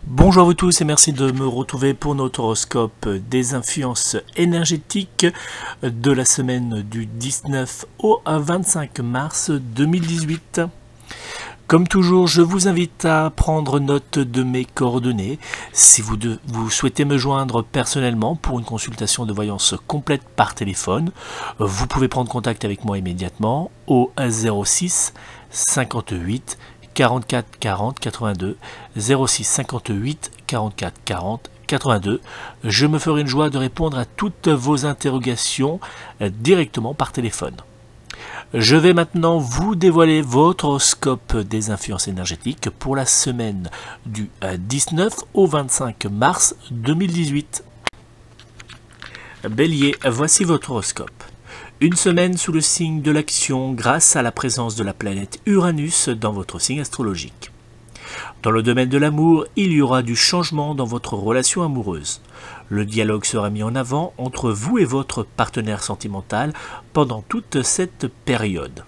Bonjour à vous tous et merci de me retrouver pour notre horoscope des influences énergétiques de la semaine du 19 au 25 mars 2018. Comme toujours, je vous invite à prendre note de mes coordonnées. Si vous souhaitez me joindre personnellement pour une consultation de voyance complète par téléphone, vous pouvez prendre contact avec moi immédiatement au 06 58 44 40 82 06 58 44 40 82. Je me ferai une joie de répondre à toutes vos interrogations directement par téléphone. Je vais maintenant vous dévoiler votre horoscope des influences énergétiques pour la semaine du 19 au 25 mars 2018. Bélier, voici votre horoscope. Une semaine sous le signe de l'action grâce à la présence de la planète Uranus dans votre signe astrologique. Dans le domaine de l'amour, il y aura du changement dans votre relation amoureuse. Le dialogue sera mis en avant entre vous et votre partenaire sentimental pendant toute cette période.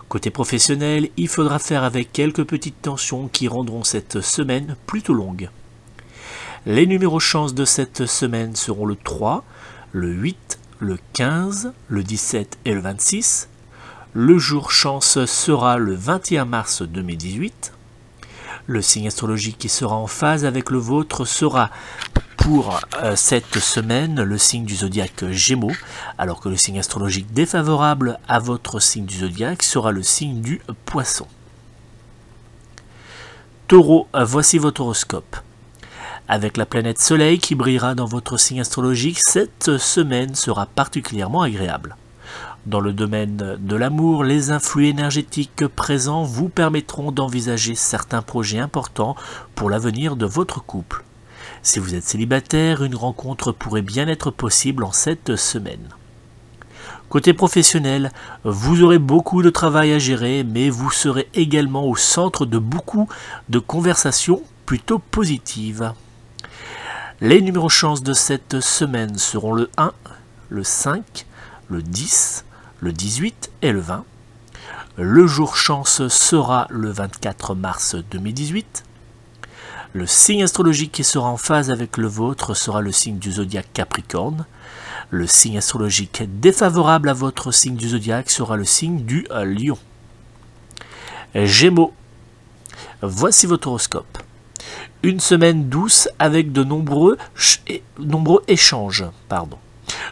Côté professionnel, il faudra faire avec quelques petites tensions qui rendront cette semaine plutôt longue. Les numéros chance de cette semaine seront le 3, le 8, le 15, le 17 et le 26. Le jour chance sera le 21 mars 2018. Le signe astrologique qui sera en phase avec le vôtre sera pour cette semaine le signe du zodiaque Gémeaux, alors que le signe astrologique défavorable à votre signe du zodiaque sera le signe du Poisson. Taureau, voici votre horoscope. Avec la planète Soleil qui brillera dans votre signe astrologique, cette semaine sera particulièrement agréable. Dans le domaine de l'amour, les influx énergétiques présents vous permettront d'envisager certains projets importants pour l'avenir de votre couple. Si vous êtes célibataire, une rencontre pourrait bien être possible en cette semaine. Côté professionnel, vous aurez beaucoup de travail à gérer, mais vous serez également au centre de beaucoup de conversations plutôt positives. Les numéros chance de cette semaine seront le 1, le 5, le 10, le 18 et le 20. Le jour chance sera le 24 mars 2018. Le signe astrologique qui sera en phase avec le vôtre sera le signe du zodiaque Capricorne. Le signe astrologique défavorable à votre signe du zodiaque sera le signe du Lion. Gémeaux, voici votre horoscope. Une semaine douce avec de nombreux échanges.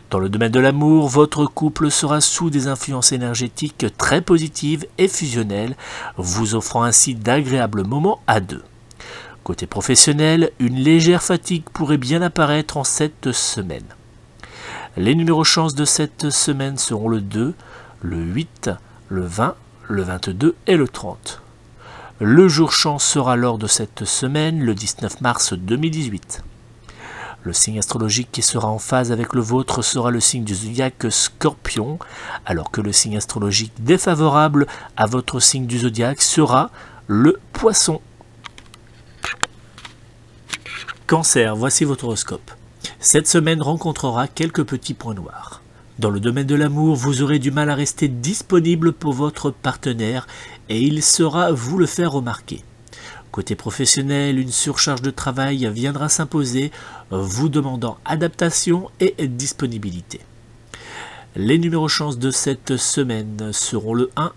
Dans le domaine de l'amour, votre couple sera sous des influences énergétiques très positives et fusionnelles, vous offrant ainsi d'agréables moments à deux. Côté professionnel, une légère fatigue pourrait bien apparaître en cette semaine. Les numéros chance de cette semaine seront le 2, le 8, le 20, le 22 et le 30. Le jour chance sera lors de cette semaine, le 19 mars 2018. Le signe astrologique qui sera en phase avec le vôtre sera le signe du zodiaque Scorpion, alors que le signe astrologique défavorable à votre signe du zodiaque sera le Poisson. Cancer, voici votre horoscope. Cette semaine rencontrera quelques petits points noirs. Dans le domaine de l'amour, vous aurez du mal à rester disponible pour votre partenaire et il saura vous le faire remarquer. Côté professionnel, une surcharge de travail viendra s'imposer, vous demandant adaptation et disponibilité. Les numéros chance de cette semaine seront le 1,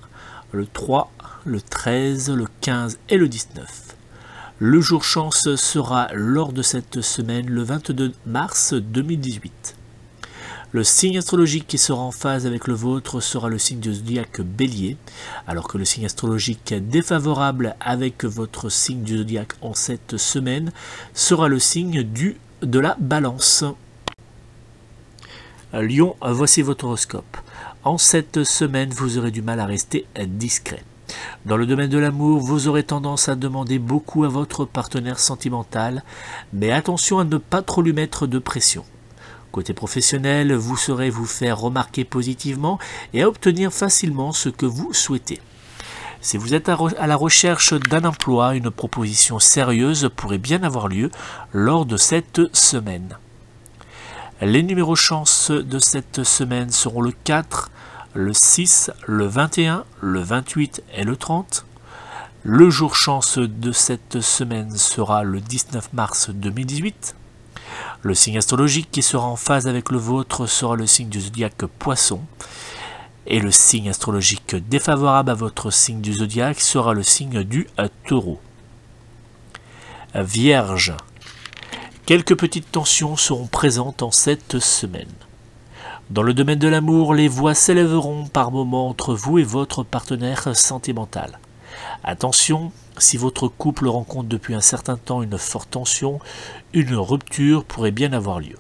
le 3, le 13, le 15 et le 19. Le jour chance sera lors de cette semaine, le 22 mars 2018. Le signe astrologique qui sera en phase avec le vôtre sera le signe du zodiaque Bélier, alors que le signe astrologique défavorable avec votre signe du zodiaque en cette semaine sera le signe de la Balance. Lion, voici votre horoscope. En cette semaine, vous aurez du mal à rester discret. Dans le domaine de l'amour, vous aurez tendance à demander beaucoup à votre partenaire sentimental, mais attention à ne pas trop lui mettre de pression. Côté professionnel, vous saurez vous faire remarquer positivement et à obtenir facilement ce que vous souhaitez. Si vous êtes à la recherche d'un emploi, une proposition sérieuse pourrait bien avoir lieu lors de cette semaine. Les numéros chance de cette semaine seront le 4, le 6, le 21, le 28 et le 30. Le jour chance de cette semaine sera le 19 mars 2018. Le signe astrologique qui sera en phase avec le vôtre sera le signe du zodiaque Poisson. Et le signe astrologique défavorable à votre signe du zodiaque sera le signe du Taureau. Vierge. Quelques petites tensions seront présentes en cette semaine. Dans le domaine de l'amour, les voix s'élèveront par moments entre vous et votre partenaire sentimental. Attention, si votre couple rencontre depuis un certain temps une forte tension, une rupture pourrait bien avoir lieu.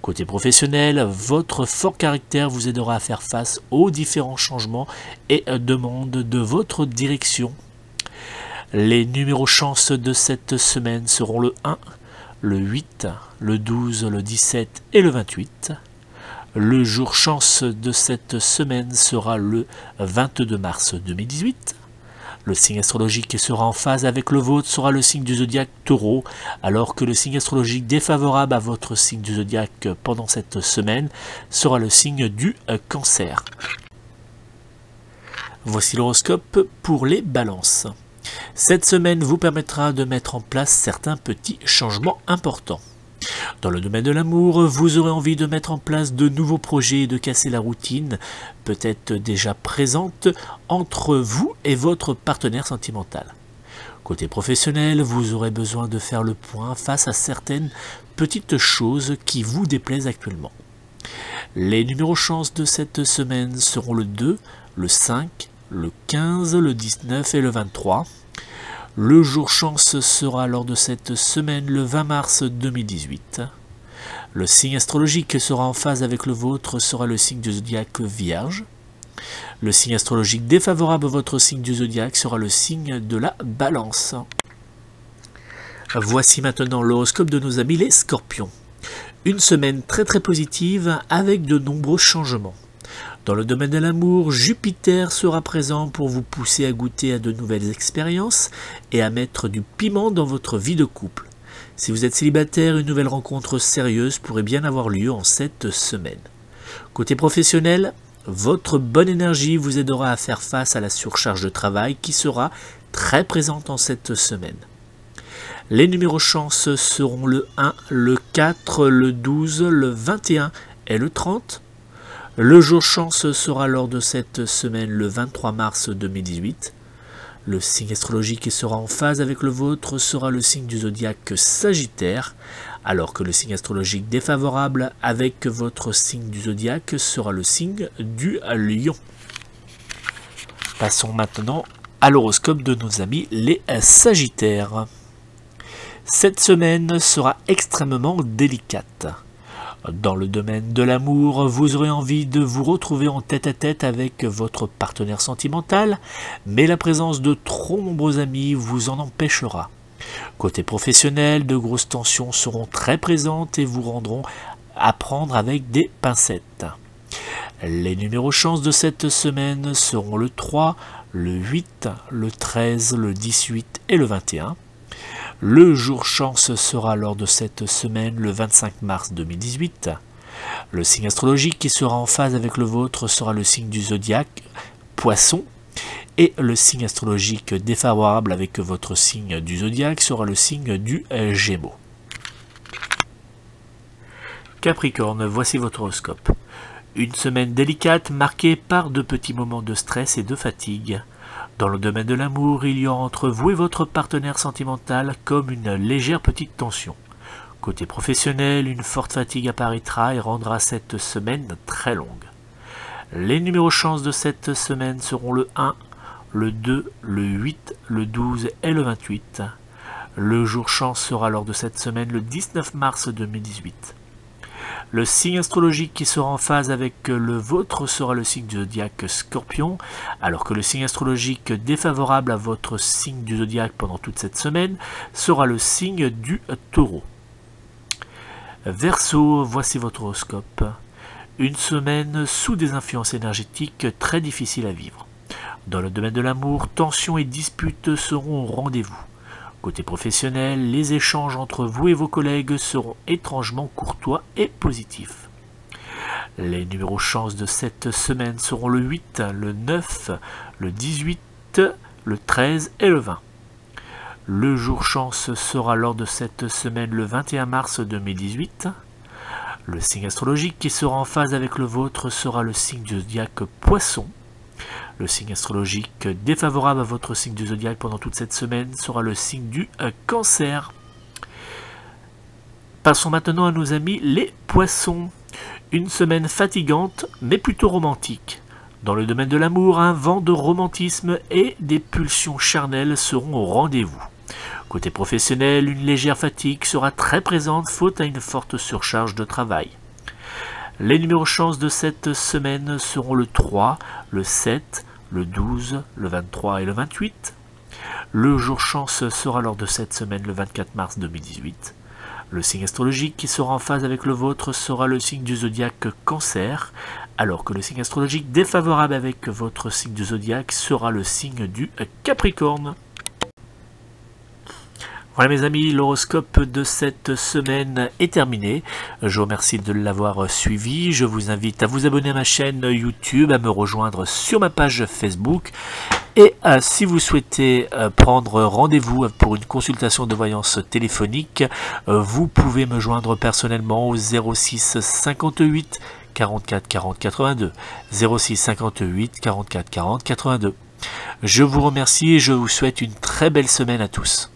Côté professionnel, votre fort caractère vous aidera à faire face aux différents changements et demandes de votre direction. Les numéros chance de cette semaine seront le 1, le 8, le 12, le 17 et le 28. Le jour chance de cette semaine sera le 22 mars 2018. Le signe astrologique qui sera en phase avec le vôtre sera le signe du zodiaque Taureau, alors que le signe astrologique défavorable à votre signe du zodiaque pendant cette semaine sera le signe du Cancer. Voici l'horoscope pour les balances. Cette semaine vous permettra de mettre en place certains petits changements importants. Dans le domaine de l'amour, vous aurez envie de mettre en place de nouveaux projets et de casser la routine, peut-être déjà présente entre vous et votre partenaire sentimental. Côté professionnel, vous aurez besoin de faire le point face à certaines petites choses qui vous déplaisent actuellement. Les numéros chance de cette semaine seront le 2, le 5, le 15, le 19 et le 23. Le jour chance sera lors de cette semaine le 20 mars 2018. Le signe astrologique sera en phase avec le vôtre sera le signe du zodiaque Vierge. Le signe astrologique défavorable à votre signe du zodiaque sera le signe de la Balance. Voici maintenant l'horoscope de nos amis les Scorpions. Une semaine très positive avec de nombreux changements. Dans le domaine de l'amour, Jupiter sera présent pour vous pousser à goûter à de nouvelles expériences et à mettre du piment dans votre vie de couple. Si vous êtes célibataire, une nouvelle rencontre sérieuse pourrait bien avoir lieu en cette semaine. Côté professionnel, votre bonne énergie vous aidera à faire face à la surcharge de travail qui sera très présente en cette semaine. Les numéros chance seront le 1, le 4, le 12, le 21 et le 30. Le jour chance sera lors de cette semaine le 23 mars 2018. Le signe astrologique qui sera en phase avec le vôtre sera le signe du zodiaque Sagittaire, alors que le signe astrologique défavorable avec votre signe du zodiaque sera le signe du Lion. Passons maintenant à l'horoscope de nos amis les Sagittaires. Cette semaine sera extrêmement délicate. Dans le domaine de l'amour, vous aurez envie de vous retrouver en tête-à-tête avec votre partenaire sentimental, mais la présence de trop nombreux amis vous en empêchera. Côté professionnel, de grosses tensions seront très présentes et vous rendront à prendre avec des pincettes. Les numéros chance de cette semaine seront le 3, le 8, le 13, le 18 et le 21. Le jour chance sera lors de cette semaine le 25 mars 2018. Le signe astrologique qui sera en phase avec le vôtre sera le signe du zodiaque Poisson. Et le signe astrologique défavorable avec votre signe du zodiaque sera le signe du Gémeaux. Capricorne, voici votre horoscope. Une semaine délicate marquée par de petits moments de stress et de fatigue. Dans le domaine de l'amour, il y aura entre vous et votre partenaire sentimental comme une légère petite tension. Côté professionnel, une forte fatigue apparaîtra et rendra cette semaine très longue. Les numéros chance de cette semaine seront le 1, le 2, le 8, le 12 et le 28. Le jour chance sera lors de cette semaine le 19 mars 2018. Le signe astrologique qui sera en phase avec le vôtre sera le signe du zodiaque Scorpion, alors que le signe astrologique défavorable à votre signe du zodiaque pendant toute cette semaine sera le signe du Taureau. Verseau, voici votre horoscope. Une semaine sous des influences énergétiques très difficiles à vivre. Dans le domaine de l'amour, tensions et disputes seront au rendez-vous. Côté professionnel, les échanges entre vous et vos collègues seront étrangement courtois et positifs. Les numéros chance de cette semaine seront le 8, le 9, le 18, le 13 et le 20. Le jour chance sera lors de cette semaine le 21 mars 2018. Le signe astrologique qui sera en phase avec le vôtre sera le signe du zodiaque Poisson. Le signe astrologique défavorable à votre signe du zodiaque pendant toute cette semaine sera le signe du Cancer. Passons maintenant à nos amis les Poissons. Une semaine fatigante mais plutôt romantique. Dans le domaine de l'amour, un vent de romantisme et des pulsions charnelles seront au rendez-vous. Côté professionnel, une légère fatigue sera très présente faute à une forte surcharge de travail. Les numéros chance de cette semaine seront le 3, le 7, le 12, le 23 et le 28. Le jour chance sera lors de cette semaine le 24 mars 2018. Le signe astrologique qui sera en phase avec le vôtre sera le signe du zodiaque Cancer, alors que le signe astrologique défavorable avec votre signe du zodiaque sera le signe du Capricorne. Voilà mes amis, l'horoscope de cette semaine est terminé. Je vous remercie de l'avoir suivi. Je vous invite à vous abonner à ma chaîne YouTube, à me rejoindre sur ma page Facebook. Et si vous souhaitez prendre rendez-vous pour une consultation de voyance téléphonique, vous pouvez me joindre personnellement au 06 58 44 40 82. 06 58 44 40 82. Je vous remercie et je vous souhaite une très belle semaine à tous.